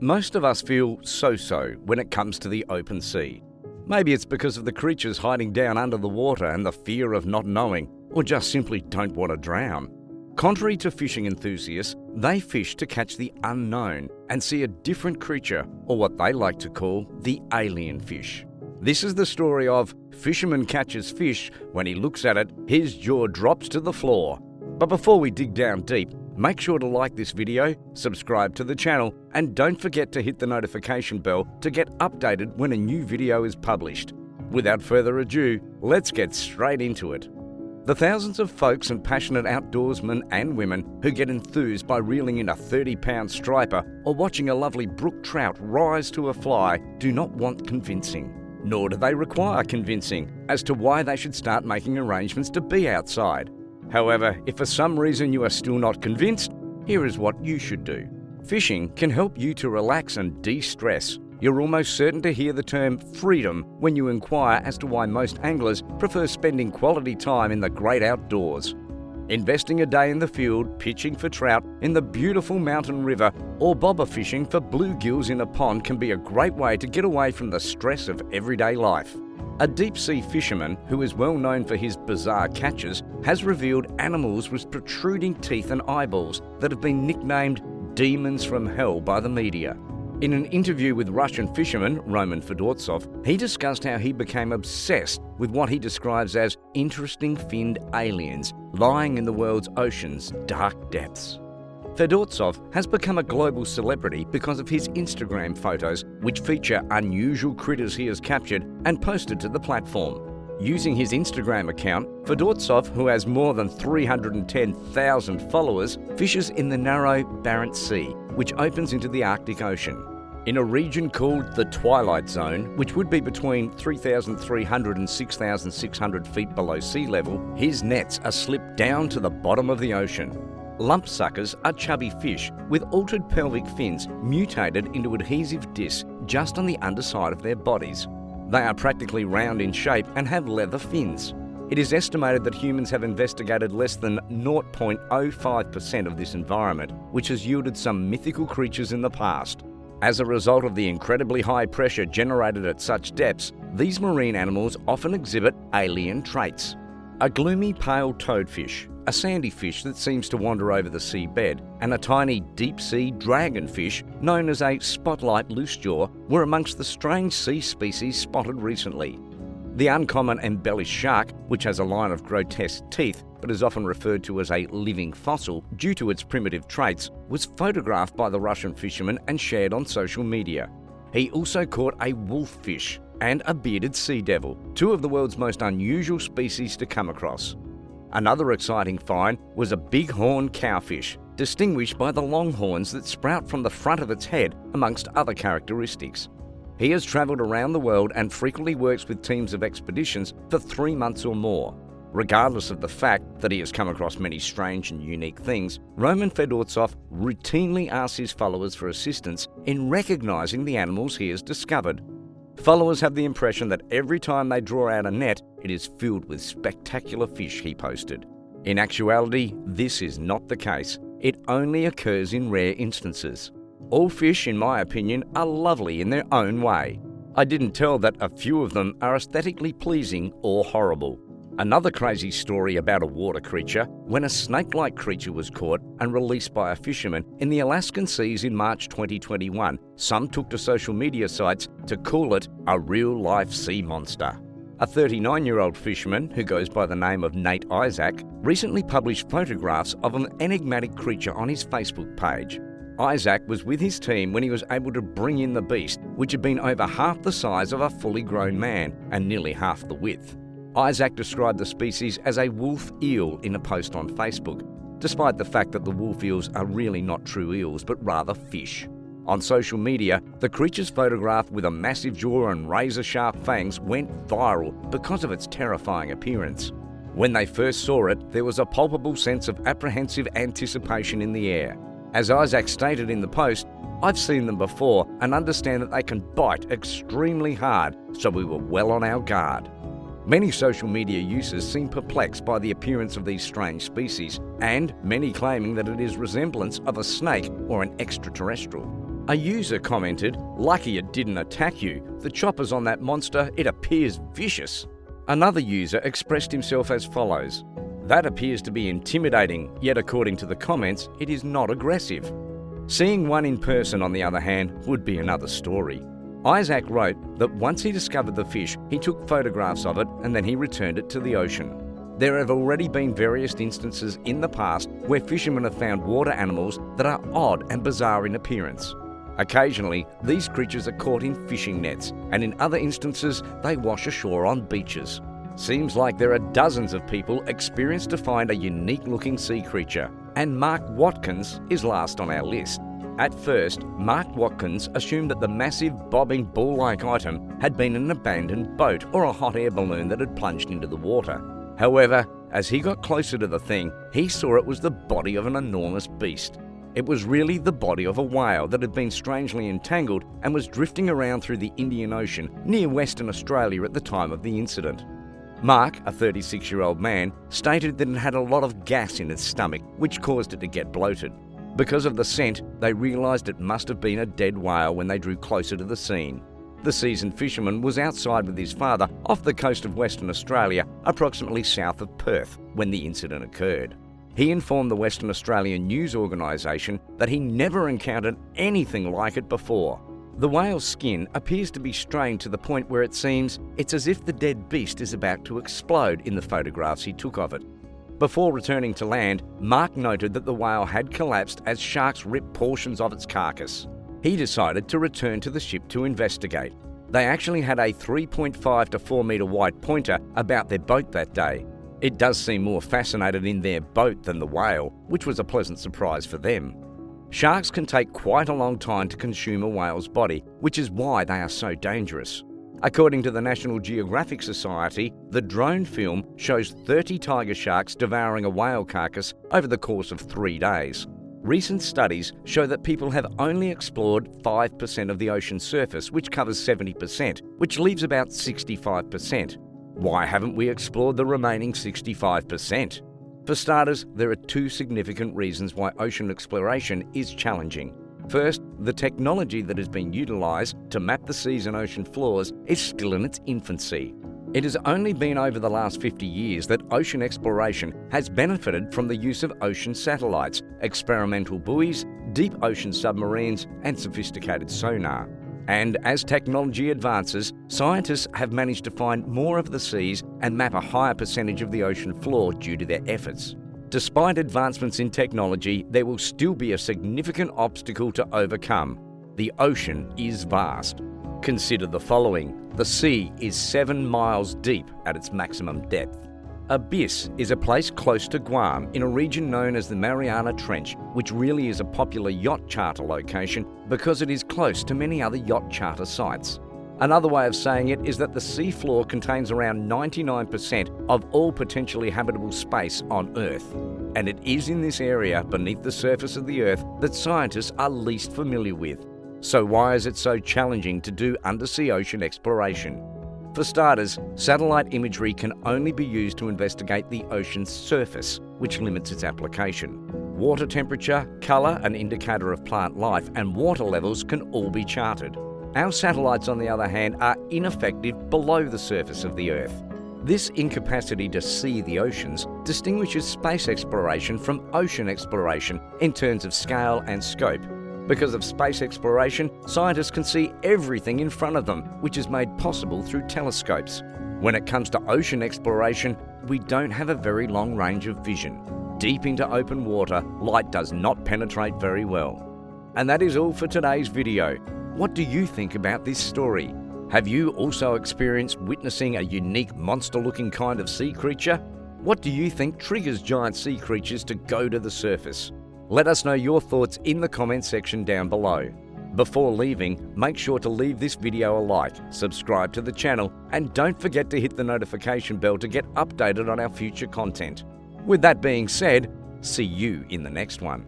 Most of us feel so-so when it comes to the open sea. Maybe it's because of the creatures hiding down under the water and the fear of not knowing, or just simply don't want to drown. Contrary to fishing enthusiasts, they fish to catch the unknown and see a different creature, or what they like to call the alien fish. This is the story of Fisherman catches fish. When he looks at it, his jaw drops to the floor. But before we dig down deep, make sure to like this video, subscribe to the channel, and don't forget to hit the notification bell to get updated when a new video is published. Without further ado, let's get straight into it. The thousands of folks and passionate outdoorsmen and women who get enthused by reeling in a 30-pound striper or watching a lovely brook trout rise to a fly do not want convincing. Nor do they require convincing as to why they should start making arrangements to be outside. However, if for some reason you are still not convinced, here is what you should do. Fishing can help you to relax and de-stress. You're almost certain to hear the term freedom when you inquire as to why most anglers prefer spending quality time in the great outdoors. Investing a day in the field, pitching for trout in the beautiful mountain river, or bobber fishing for bluegills in a pond can be a great way to get away from the stress of everyday life. A deep-sea fisherman, who is well known for his bizarre catches, has revealed animals with protruding teeth and eyeballs that have been nicknamed demons from hell by the media. In an interview with Russian fisherman Roman Fedortsov, he discussed how he became obsessed with what he describes as interesting finned aliens lying in the world's ocean's dark depths. Fedortsov has become a global celebrity because of his Instagram photos, which feature unusual critters he has captured and posted to the platform. Using his Instagram account, Fedortsov, who has more than 310,000 followers, fishes in the narrow Barents Sea, which opens into the Arctic Ocean. In a region called the Twilight Zone, which would be between 3,300 and 6,600 feet below sea level, his nets are slipped down to the bottom of the ocean. Lumpsuckers are chubby fish with altered pelvic fins mutated into adhesive discs just on the underside of their bodies. They are practically round in shape and have leather fins. It is estimated that humans have investigated less than 0.05% of this environment, which has yielded some mythical creatures in the past. As a result of the incredibly high pressure generated at such depths, these marine animals often exhibit alien traits. A gloomy pale toadfish, a sandy fish that seems to wander over the seabed, and a tiny deep-sea dragonfish known as a spotlight loosejaw were amongst the strange sea species spotted recently. The uncommon embellished shark, which has a line of grotesque teeth but is often referred to as a living fossil due to its primitive traits, was photographed by the Russian fisherman and shared on social media. He also caught a wolffish and a bearded sea devil, two of the world's most unusual species to come across. Another exciting find was a bighorn cowfish, distinguished by the long horns that sprout from the front of its head, amongst other characteristics. He has travelled around the world and frequently works with teams of expeditions for 3 months or more. Regardless of the fact that he has come across many strange and unique things, Roman Fedortsov routinely asks his followers for assistance in recognising the animals he has discovered. Followers have the impression that every time they draw out a net, it is filled with spectacular fish, he posted. In actuality, this is not the case. It only occurs in rare instances. All fish, in my opinion, are lovely in their own way. I didn't tell that a few of them are aesthetically pleasing or horrible. Another crazy story about a water creature, when a snake-like creature was caught and released by a fisherman in the Alaskan seas in March 2021. Some took to social media sites to call it a real-life sea monster. A 39-year-old fisherman, who goes by the name of Nate Isaac, recently published photographs of an enigmatic creature on his Facebook page. Isaac was with his team when he was able to bring in the beast, which had been over half the size of a fully grown man and nearly half the width. Isaac described the species as a wolf eel in a post on Facebook, despite the fact that the wolf eels are really not true eels but rather fish. On social media, the creature's photograph with a massive jaw and razor-sharp fangs went viral because of its terrifying appearance. When they first saw it, there was a palpable sense of apprehensive anticipation in the air. As Isaac stated in the post, "I've seen them before and understand that they can bite extremely hard, so we were well on our guard." Many social media users seem perplexed by the appearance of these strange species, and many claiming that it is resemblance of a snake or an extraterrestrial. A user commented, "Lucky it didn't attack you. The choppers on that monster, it appears vicious." Another user expressed himself as follows, "That appears to be intimidating, yet according to the comments, it is not aggressive." Seeing one in person, on the other hand, would be another story. Isaac wrote that once he discovered the fish, he took photographs of it and then he returned it to the ocean. There have already been various instances in the past where fishermen have found water animals that are odd and bizarre in appearance. Occasionally, these creatures are caught in fishing nets, and in other instances, they wash ashore on beaches. Seems like there are dozens of people experienced to find a unique-looking sea creature, and Mark Watkins is last on our list. At first, Mark Watkins assumed that the massive bobbing ball-like item had been an abandoned boat or a hot air balloon that had plunged into the water. However, as he got closer to the thing, he saw it was the body of an enormous beast. It was really the body of a whale that had been strangely entangled and was drifting around through the Indian Ocean near Western Australia at the time of the incident. Mark, a 36-year-old man, stated that it had a lot of gas in its stomach, which caused it to get bloated. Because of the scent, they realised it must have been a dead whale when they drew closer to the scene. The seasoned fisherman was outside with his father off the coast of Western Australia, approximately south of Perth, when the incident occurred. He informed the Western Australian news organisation that he never encountered anything like it before. The whale's skin appears to be strained to the point where it seems it's as if the dead beast is about to explode in the photographs he took of it. Before returning to land, Mark noted that the whale had collapsed as sharks ripped portions of its carcass. He decided to return to the ship to investigate. They actually had a 3.5 to 4 metre wide pointer about their boat that day. It does seem more fascinated in their boat than the whale, which was a pleasant surprise for them. Sharks can take quite a long time to consume a whale's body, which is why they are so dangerous. According to the National Geographic Society, the drone film shows 30 tiger sharks devouring a whale carcass over the course of 3 days. Recent studies show that people have only explored 5% of the ocean's surface, which covers 70%, which leaves about 65%. Why haven't we explored the remaining 65%? For starters, there are 2 significant reasons why ocean exploration is challenging. First, the technology that has been utilised to map the seas and ocean floors is still in its infancy. It has only been over the last 50 years that ocean exploration has benefited from the use of ocean satellites, experimental buoys, deep ocean submarines, and sophisticated sonar. And as technology advances, scientists have managed to find more of the seas and map a higher percentage of the ocean floor due to their efforts. Despite advancements in technology, there will still be a significant obstacle to overcome. The ocean is vast. Consider the following. The sea is 7 miles deep at its maximum depth. Abyss is a place close to Guam in a region known as the Mariana Trench, which really is a popular yacht charter location because it is close to many other yacht charter sites. Another way of saying it is that the seafloor contains around 99% of all potentially habitable space on Earth. And it is in this area beneath the surface of the Earth that scientists are least familiar with. So why is it so challenging to do undersea ocean exploration? For starters, satellite imagery can only be used to investigate the ocean's surface, which limits its application. Water temperature, colour, an indicator of plant life, and water levels can all be charted. Our satellites, on the other hand, are ineffective below the surface of the Earth. This incapacity to see the oceans distinguishes space exploration from ocean exploration in terms of scale and scope. Because of space exploration, scientists can see everything in front of them, which is made possible through telescopes. When it comes to ocean exploration, we don't have a very long range of vision. Deep into open water, light does not penetrate very well. And that is all for today's video. What do you think about this story? Have you also experienced witnessing a unique monster-looking kind of sea creature? What do you think triggers giant sea creatures to go to the surface? Let us know your thoughts in the comments section down below. Before leaving, make sure to leave this video a like, subscribe to the channel, and don't forget to hit the notification bell to get updated on our future content. With that being said, see you in the next one.